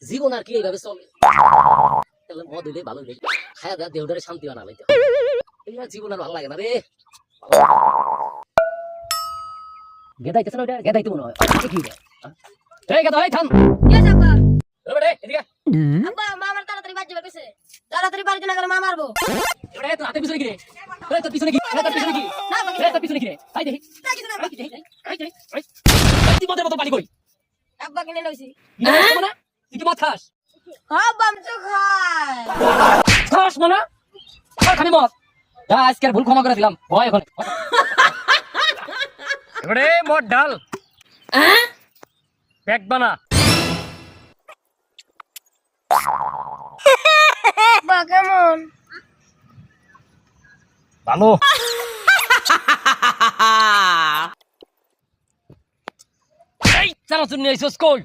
জীবন আর কি এইভাবে চলে। তাহলে মদ হইলে ভালো হইলে খায়া দেয়া দেহটারে শান্তি বানাইতে এই জীবন আর ভালো লাগে না রে। গেদাইতেছে না ওইটা, গেদাইতে মনে হয় কি রে? এই গেদা, এই থাম। এবারে এদিকে আব্বা মামার তাড়াতাড়ি বাজে বেছে তাড়াতাড়ি বাড়িতে না গেলে মা মারবো। এবারে তো হাতে পিছনে কি রে? এই তোর পিছনে কি? এই তোর পিছনে কি? এই তোর পিছনে কি রে? আই দেখি তুই মদের মতো পানি কই? আব্বা কিনে লইছি। মানে তুই কি মদ খাস? আব্বা আমি তো খাই। খাস মানে খানি মদ। যা আজকে ভুল ক্ষমা করে দিলাম, ভয় এখন। এবারে মদ ডাল প্যাক বানা। আব্বা কেমন? ভালো। এই চানাচুর নিয়ে এসো স্কুল।